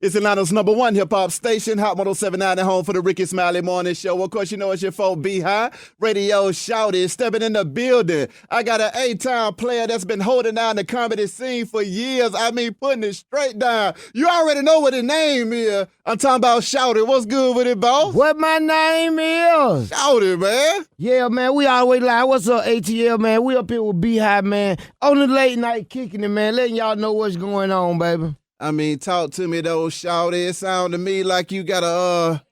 It's Atlanta's #1 hip-hop station, Hot 107.9 at home for the Ricky Smiley Morning Show. Of course, you know it's your folk, B-High. Radio Shawty stepping in the building. I got an A-Town player that's been holding down the comedy scene for years. I mean, putting it straight down. You already know what his name is. I'm talking about Shawty. What's good with it, boss? What my name is? Shawty, man. Yeah, man, we always live. What's up, ATL, man? We up here with B-High, man. On the late night kicking it, man. Letting y'all know what's going on, baby. I mean, talk to me, though, Shawty. It sound to me like you got a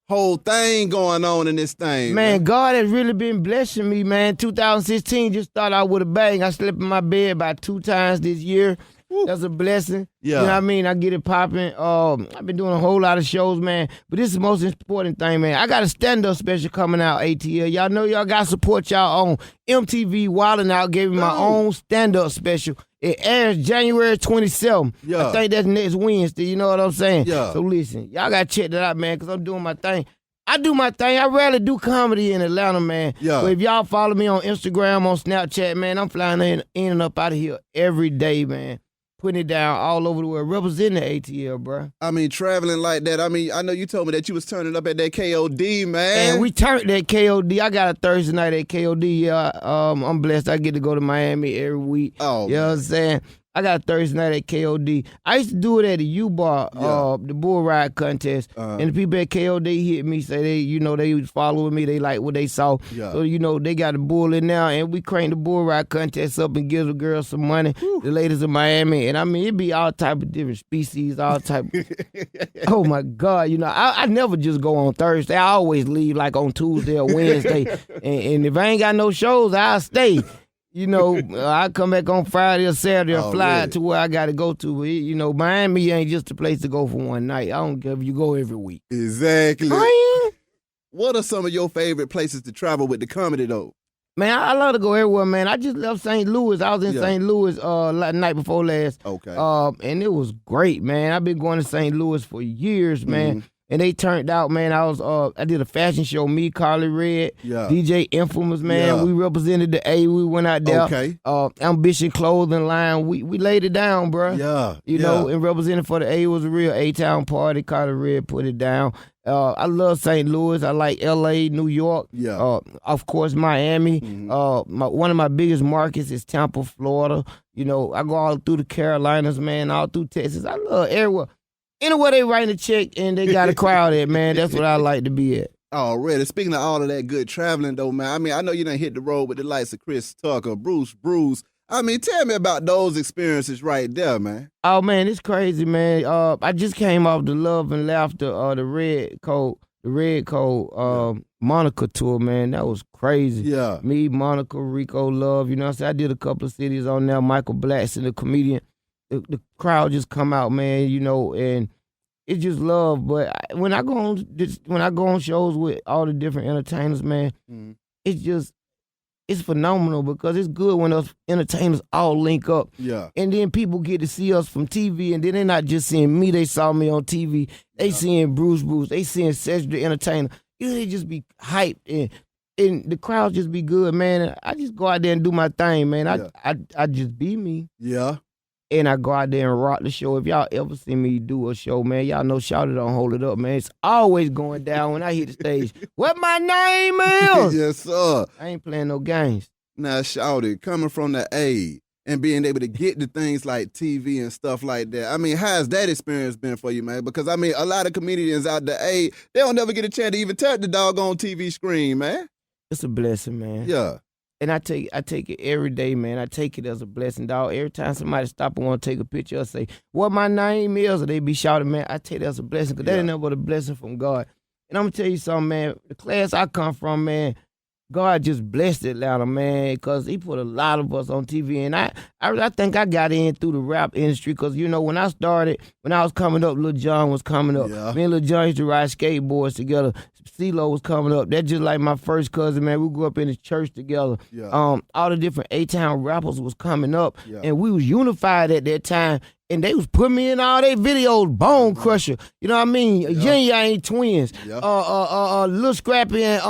whole thing going on in this thing. Man, God has really been blessing me, man. 2016 just started out with a bang. I slept in my bed about 2 times this year. Woo. That's a blessing. Yeah. You know what I mean? I get it popping. I've been doing a whole lot of shows, man. But this is the most important thing, man. I got a stand-up special coming out, ATL. Y'all know y'all got to support y'all on MTV Wild N Out. Gave me my own stand-up special. It airs January 27th. Yeah. I think that's next Wednesday. You know what I'm saying? Yeah. So listen, y'all got to check that out, man, because I'm doing my thing. I do my thing. I rarely do comedy in Atlanta, man. Yeah. But if y'all follow me on Instagram, on Snapchat, man, I'm flying in and up out of here every day, man. Putting it down all over the world, representing the ATL, bro. I mean, traveling like that. I mean, I know you told me that you was turning up at that KOD, man. And we turned that KOD. I got a Thursday night at KOD. Yeah, I'm blessed. I get to go to Miami every week. Oh, you know what I'm saying? I got a Thursday night at KOD. I used to do it at the U-Bar, the bull ride contest. And the people at KOD hit me, say they was following me. They like what they saw. Yeah. So, they got the bull in now, and we crank the bull ride contest up and give the girls some money. Whew. The ladies in Miami. And I mean, it be all type of different species, all type of, oh my God. I never just go on Thursday. I always leave like on Tuesday or Wednesday. and if I ain't got no shows, I'll stay. I come back on Friday or Saturday or fly to where I got to go to. But, Miami ain't just a place to go for one night. I don't care if you go every week. Exactly. What are some of your favorite places to travel with the comedy, though? Man, I love to go everywhere, man. I just left St. Louis. I was in St. Louis night before last. Okay. And it was great, man. I've been going to St. Louis for years, man. And they turned out, man. I did a fashion show. Me, Carly Red, DJ Infamous, man. Yeah. We represented the A. We went out there. Okay. Ambition Clothing Line. We laid it down, bro. Yeah. You know, and representing for the A. It was a real A-Town party. Carly Red put it down. I love St. Louis. I like L.A., New York. Yeah. Of course, Miami. One of my biggest markets is Tampa, Florida. I go all through the Carolinas, man, all through Texas. I love everywhere. Anywhere they writing a check and they got a crowd at, man, that's what I like to be at. Already. Speaking of all of that good traveling, though, man, I mean, I know you done hit the road with the likes of Chris Tucker, Bruce. I mean, tell me about those experiences right there, man. Oh, man, it's crazy, man. I just came off the Love and Laughter, the Red Coat Monica tour, man. That was crazy. Yeah. Me, Monica, Rico, Love, I did a couple of cities on there. Michael Blackson, the comedian. The crowd just come out, man, and it's just love. But when I go on shows with all the different entertainers, man, it's phenomenal because it's good when us entertainers all link up. Yeah. And then people get to see us from TV, and then they're not just seeing me, they saw me on TV. They seeing Bruce, they seeing Cedric the Entertainer. They just be hyped and the crowd just be good, man. And I just go out there and do my thing, man. I just be me. Yeah. And I go out there and rock the show. If y'all ever see me do a show, man, y'all know Shawty don't hold it up, man. It's always going down when I hit the stage. What my name is? Yes, sir. I ain't playing no games. Now, Shawty, coming from the A and being able to get to things like TV and stuff like that, I mean, how's that experience been for you, man? Because, I mean, a lot of comedians out the A, they don't never get a chance to even touch the doggone TV screen, man. It's a blessing, man. Yeah. And I take it every day, man. I take it as a blessing, dog. Every time somebody stop and want to take a picture or say, what my name is, or they be shouting, man, I take it as a blessing because that ain't nothing but a blessing from God. And I'm going to tell you something, man. The class I come from, man, God just blessed Atlanta, man, because he put a lot of us on TV. And I think I got in through the rap industry because, when I started, when I was coming up, Lil Jon was coming up. Yeah. Me and Lil Jon used to ride skateboards together. CeeLo was coming up. That's just like my first cousin, man. We grew up in the church together. Yeah. All the different A-Town rappers was coming up, Yeah. and we was unified at that time. And they was putting me in all their videos, Bone Crusher. You know what I mean? Yeah. Yin Yang Twins. Yeah. Lil Scrappy and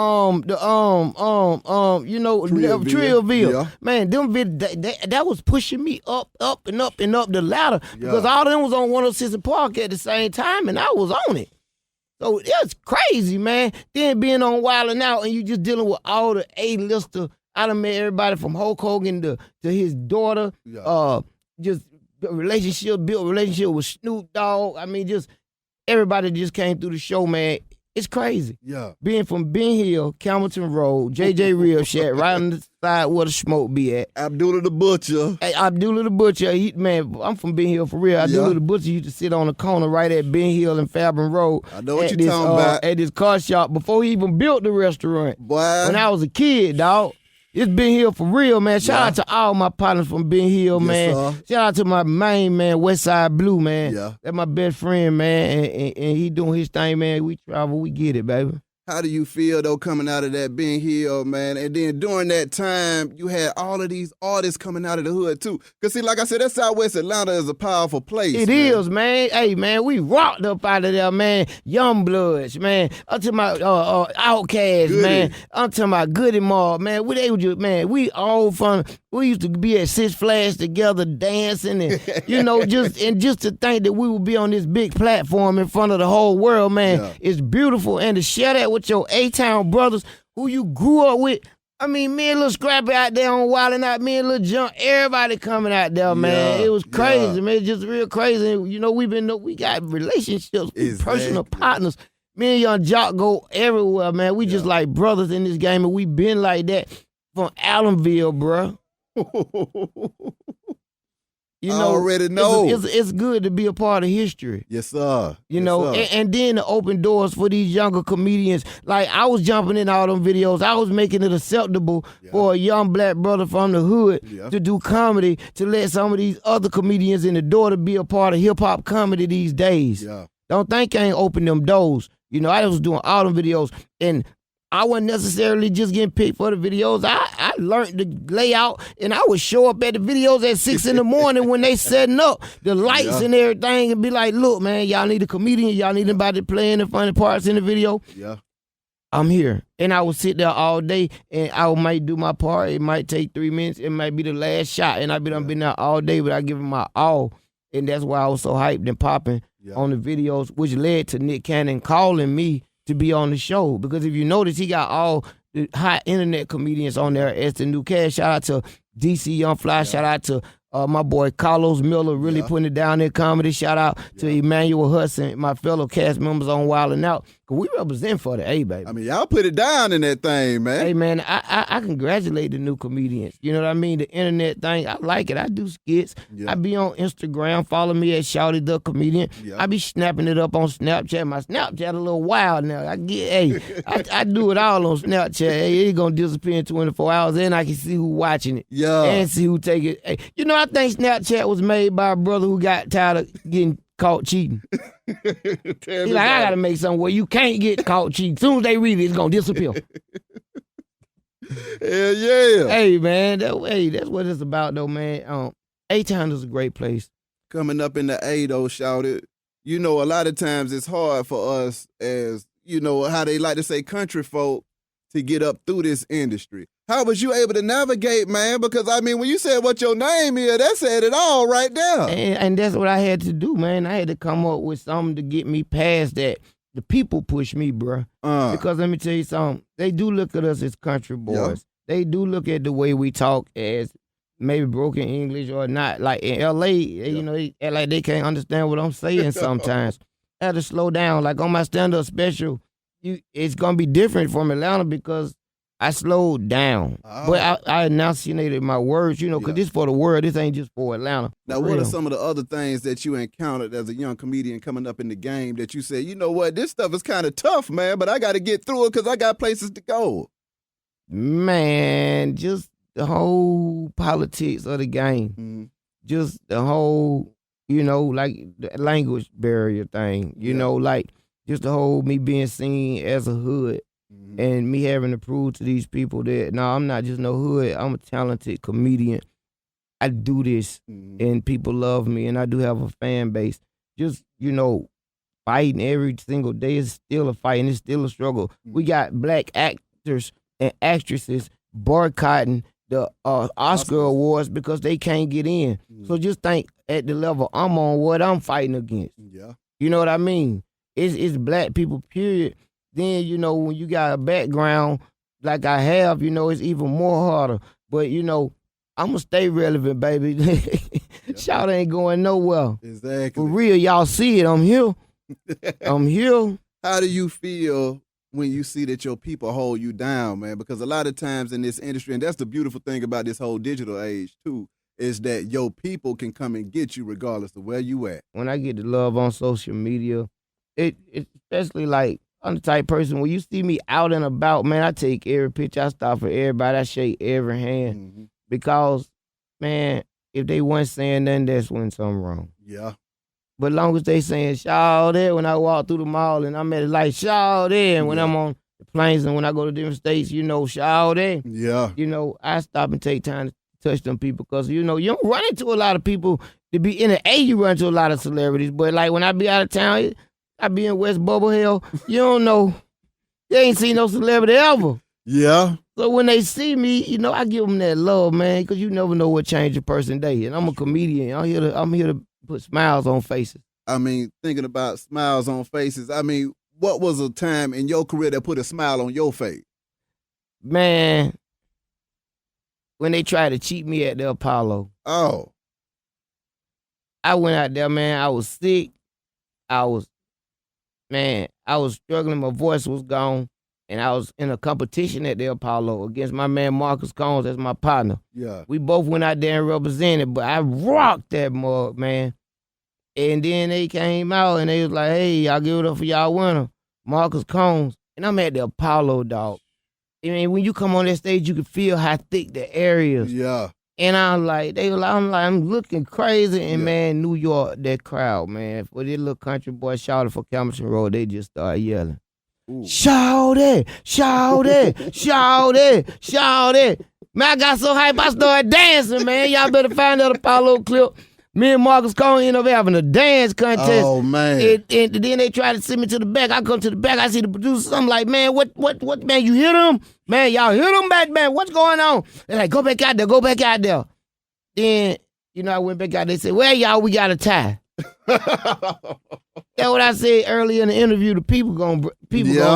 Trillville. Yeah. Man, them that was pushing me up and up the ladder. Yeah. Because all of them was on 106 and Park at the same time, and I was on it. So it's crazy, man. Then being on Wild N Out and you just dealing with all the A-lister. I done met everybody from Hulk Hogan to his daughter. Yeah. Built relationship with Snoop Dogg. I mean, just everybody just came through the show, man. It's crazy. Yeah. Being from Ben Hill, Campbellton Road, JJ Real Shack, right on the side where the smoke be at. Abdullah the Butcher. Hey, Abdullah the Butcher, man, I'm from Ben Hill for real. Abdullah the Butcher used to sit on the corner right at Ben Hill and Fairburn Road. I know what you're talking about. At this car shop before he even built the restaurant. Boy. When I was a kid, dog. It's Ben Hill for real, man. Shout out to all my partners from Ben Hill, man. Sir. Shout out to my main man, Westside Blue, man. Yeah. That's my best friend, man. And he doing his thing, man. We travel, we get it, baby. How do you feel, though, coming out of that Ben Hill, man? And then during that time, you had all of these artists coming out of the hood, too. Because, see, like I said, that Southwest Atlanta is a powerful place. It is, man. Hey, man, we rocked up out of there, man. Young Bloods, man. Up to my Outcasts, man. Up to my Goody Mob, man. They were just, man, we all from, we used to be at Six Flags together dancing and, just to think that we would be on this big platform in front of the whole world, man, it's beautiful. And to share that with your A-Town brothers who you grew up with. I mean, me and Lil Scrappy out there on Wild N Out, me and Lil Jump, everybody coming out there, man. It was crazy, man. Just real crazy. We got relationships, personal partners. Me and Young Jock go everywhere, man. We just like brothers in this game, and we been like that from Allenville, bruh. I already know. It's good to be a part of history. Yes, sir. And then to open doors for these younger comedians. Like, I was jumping in all them videos. I was making it acceptable for a young black brother from the hood to do comedy, to let some of these other comedians in the door to be a part of hip-hop comedy these days. Yeah. Don't think I ain't open them doors. I was doing all them videos, and I wasn't necessarily just getting picked for the videos. I learned the layout, and I would show up at the videos at 6 in the morning when they setting up the lights and everything, and be like, look, man, y'all need a comedian. Y'all need anybody playing the funny parts in the video. Yeah. I'm here. And I would sit there all day, and I might do my part. It might take 3 minutes. It might be the last shot, and I've been there all day, but I give it my all. And that's why I was so hyped and popping on the videos, which led to Nick Cannon calling me to be on the show. Because if you notice, he got all the hot internet comedians on there as the new cast. Shout out to DC Young Fly. Shout out to my boy Carlos Miller, really putting it down in comedy. Shout out to Emmanuel Hudson, my fellow cast members on Wild N Out. Because we represent for the A, baby. I mean, y'all put it down in that thing, man. Hey, man, I congratulate the new comedians. You know what I mean? The internet thing, I like it. I do skits. I be on Instagram. Follow me at Shawty the Comedian. I be snapping it up on Snapchat. My Snapchat a little wild now. I do it all on Snapchat. Hey, it's going to disappear in 24 hours, and I can see who watching it. Yeah. And see who take it. Hey, I think Snapchat was made by a brother who got tired of getting caught cheating. He's like, I got to make something where you can't get caught cheating. As soon as they read it, it's going to disappear. Hell yeah. Hey, man. That's what it's about, though, man. A-Town is a great place. Coming up in the A, though, shouted. A lot of times it's hard for us as, how they like to say country folk to get up through this industry. How was you able to navigate, man? Because, I mean, when you said what your name is, that said it all right there. And that's what I had to do, man. I had to come up with something to get me past that. The people push me, bro. Because let me tell you something. They do look at us as country boys. They do look at the way we talk as maybe broken English or not. Like in L.A., they act like they can't understand what I'm saying sometimes. I had to slow down. Like on my stand-up special, it's going to be different from Atlanta because I slowed down. But I enunciated my words, because this for the world. This ain't just for Atlanta. Now, what are some of the other things that you encountered as a young comedian coming up in the game that you said, you know what, this stuff is kind of tough, man, but I got to get through it because I got places to go? Man, just the whole politics of the game. Mm-hmm. Just the whole, like the language barrier thing, like just the whole me being seen as a hood and me having to prove to these people that, no, I'm not just no hood. I'm a talented comedian. I do this and people love me and I do have a fan base. Just, fighting every single day is still a fight and it's still a struggle. We got black actors and actresses boycotting the Oscar awards because they can't get in. So just think at the level I'm on, what I'm fighting against. Yeah. You know what I mean? It's black people, period. Then, when you got a background like I have, it's even more harder. But, I'm going to stay relevant, baby. Shawty ain't going nowhere. Exactly. For real, y'all see it. I'm here. I'm here. How do you feel when you see that your people hold you down, man? Because a lot of times in this industry, and that's the beautiful thing about this whole digital age, too, is that your people can come and get you regardless of where you at. When I get the love on social media, it especially like, I'm the type person, when you see me out and about, man, I take every picture. I stop for everybody. I shake every hand. Because, man, if they weren't saying nothing, that's when something wrong. Yeah. But long as they saying Shawty when I walk through the mall and I'm at it like Shawty, and when I'm on the planes and when I go to different states, Shawty. Yeah. I stop and take time to touch them people because, you don't run into a lot of people to be in the A, you run into a lot of celebrities. But like when I be out of town, I be in West Bubble Hill, you don't know. You ain't seen no celebrity ever. Yeah. So when they see me, I give them that love, man, because you never know what change a person's day. And I'm a comedian. I'm here to put smiles on faces. I mean, thinking about smiles on faces, what was a time in your career that put a smile on your face? Man, when they tried to cheat me at the Apollo. Oh. I went out there, man. I was sick. I was struggling. My voice was gone. And I was in a competition at the Apollo against my man Marcus Combs as my partner. Yeah. We both went out there and represented, but I rocked that mug, man. And then they came out and they was like, hey, y'all give it up for y'all winner, Marcus Combs. And I'm at the Apollo, dog. I mean, when you come on that stage, you can feel how thick the air is. Yeah. And I'm looking crazy. And man, New York, that crowd, man, for this little country boy shouted for Camerton Road, they just started yelling. Ooh. Shawty, Shawty, Shawty, Shawty. Man, I got so hyped, I started dancing, man. Y'all better find that Apollo clip. Me and Marcus Combs ended up having a dance contest. Oh, man. And then they tried to send me to the back. I come to the back. I see the producers. I'm like, man, what, man, you hit him? Man, y'all hit him back, man. What's going on? They're like, go back out there, go back out there. Then, I went back out. They said, well, y'all, we got a tie. That's what I said earlier in the interview. The people gonna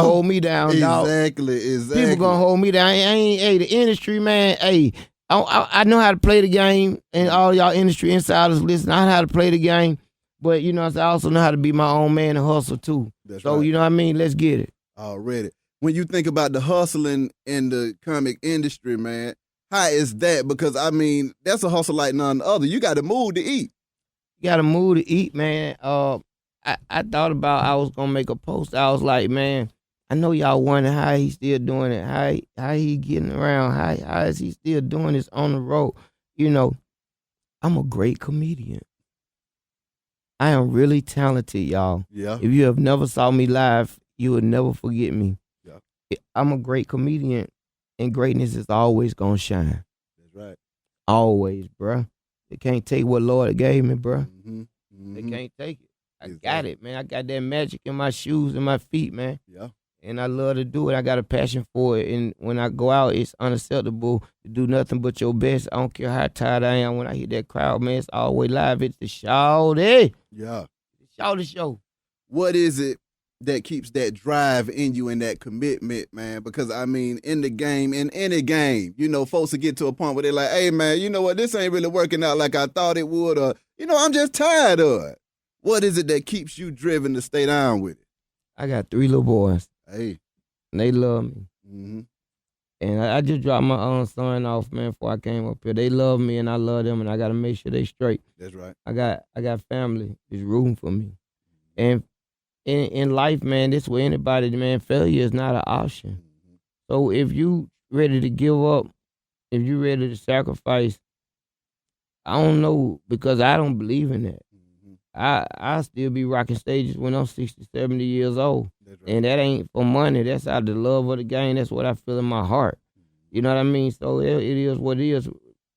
hold me down, dog. Exactly. People gonna hold me down. The industry, man. Hey, I know how to play the game, and all y'all industry insiders listen. I know how to play the game, but I also know how to be my own man and hustle too. That's so right. You know what I mean? Let's get it. Already. When you think about the hustling in the comic industry, man, how is that? Because that's a hustle like none other. You got to move to eat. You got to move to eat, man. I thought about I was gonna make a post. I was like, man, I know y'all wondering how he's still doing it. How he getting around? How is he still doing this on the road? I'm a great comedian. I am really talented, y'all. Yeah. If you have never saw me live, you would never forget me. Yeah. I'm a great comedian, and greatness is always gonna shine. That's right. Always, bruh. They can't take what Lord gave me, bruh. They Mm-hmm. can't take it. I Exactly. got it, man. I got that magic in my shoes and my feet, man. Yeah. And I love to do it. I got a passion for it. And when I go out, it's unacceptable to do nothing but your best. I don't care how tired I am. When I hit that crowd, man, it's always live. It's the Shawty. Yeah. The Shawty show. What is it that keeps that drive in you and that commitment, man? Because, in the game, in any game, folks will get to a point where they're like, hey, man, you know what? This ain't really working out like I thought it would. Or, I'm just tired of it. What is it that keeps you driven to stay down with it? I got 3 little boys. Hey. And they love me. Mm-hmm. And I just dropped my own son off, man, before I came up here. They love me and I love them, and I got to make sure they straight. That's right. I got family. There's room for me. And in life, man, this way anybody, man, failure is not an option. So if you ready to give up, if you ready to sacrifice, I don't know, because I don't believe in that. I still be rocking stages when I'm 60, 70 years old. That's right. And that ain't for money. That's out of the love of the game. That's what I feel in my heart. You know what I mean? So it is what it is.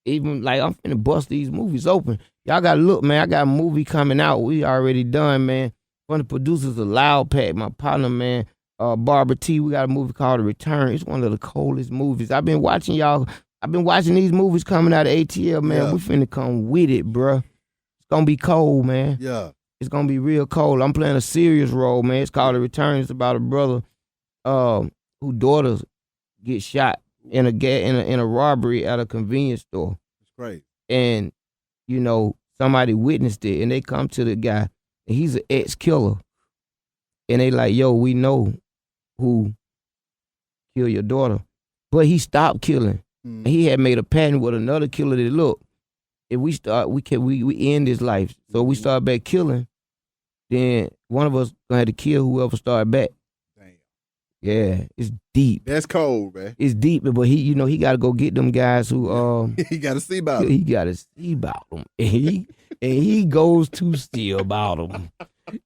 Even like I'm finna bust these movies open. Y'all gotta look, man. I got a movie coming out. We already done, man. One of the producers of Loud Pack, my partner, man, Barbara T. We got a movie called The Return. It's one of the coldest movies. I've been watching y'all. I've been watching these movies coming out of ATL, man. Yeah. We finna come with it, bruh. It's gonna be cold, man. Yeah. It's gonna be real cold. I'm playing a serious role, man. It's called The Return. It's about a brother whose daughter get shot in a robbery at a convenience store. It's great. And, you know, somebody witnessed it and they come to the guy and he's an ex-killer. And they like, yo, we know who killed your daughter. But he stopped killing. And he had made a pattern with another killer that, look, if we start, we end his life. So we start back killing, then one of us gonna have to kill whoever started back. Damn. Yeah, it's deep. That's cold, man. It's deep, but he got to go get them guys who He got to see about it. he got to see about them, and he goes to see about them.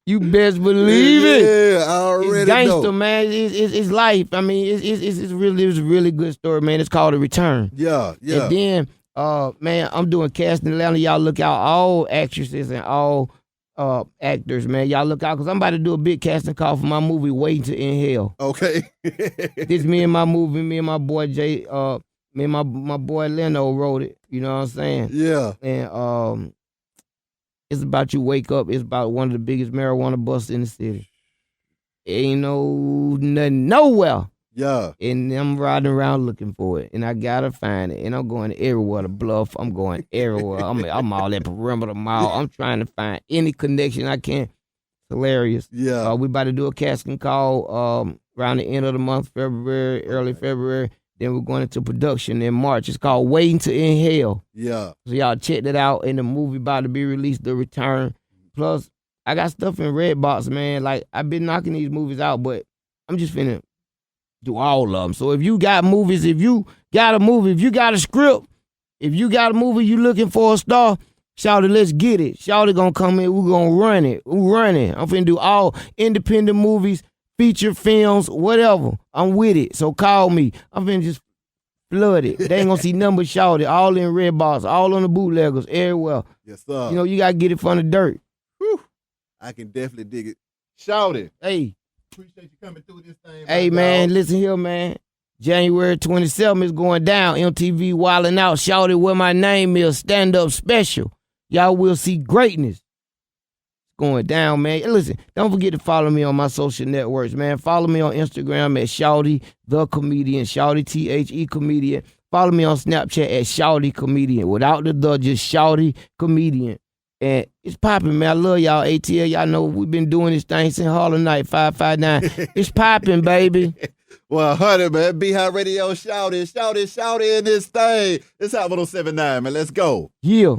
You best believe it. Yeah, I already It's gangster, know. man. It's life. I mean, it's a really good story, man. It's called The Return. Yeah, yeah. And then, man, I'm doing casting in Atlanta. Y'all look out, all actresses and all actors, man. Y'all look out, because I'm about to do a big casting call for my movie, Waiting to Inhale. Okay. This me and my movie, me and my boy Jay, me and my boy Leno wrote it. You know what I'm saying? Yeah. And it's about you wake up. It's about one of the biggest marijuana busts in the city. Ain't nothing nowhere. Yeah. And I'm riding around looking for it, and I gotta find it. And I'm going everywhere to Bluff. I'm going everywhere. I'm all at Perimeter Mall. I'm trying to find any connection I can. It's hilarious. Yeah. We about to do a casting call around the end of the month, February, early February. Then we're going into production in March. It's called Waiting to Inhale. Yeah. So y'all check that out. And the movie about to be released, The Return. Plus, I got stuff in Redbox, man. Like, I've been knocking these movies out, but I'm just finna do all of them. So if you got movies, if you got a movie, if you got a script, if you got a movie, you looking for a star, Shawty, let's get it. Shawty gonna come in, we're gonna run it. We're running. I'm finna do all independent movies, feature films, whatever. I'm with it. So call me. I'm finna just flood it. They ain't gonna see nothing but Shawty, all in Redbox, all on the bootleggers, everywhere. Yes, sir. You know, you gotta get it from the dirt. Whew. I can definitely dig it. Shout it. Hey. Appreciate you coming through this thing. Hey, man, listen here, man. January 27th is going down. MTV Wild N Out. Shawty where my name is. Stand-up special. Y'all will see greatness. It's going down, man. Listen, don't forget to follow me on my social networks, man. Follow me on Instagram at Shawty the Comedian. Shawty, T-H-E Comedian. Follow me on Snapchat at Shawty Comedian. Without the just Shawty Comedian. And it's popping, man. I love y'all, ATL. Y'all know we've been doing this thing since Harlem Night, 559. It's popping, baby. Well, 100, man. Be-High Radio, shout it in this thing. It's Hot 107.9, man. Let's go. Yeah.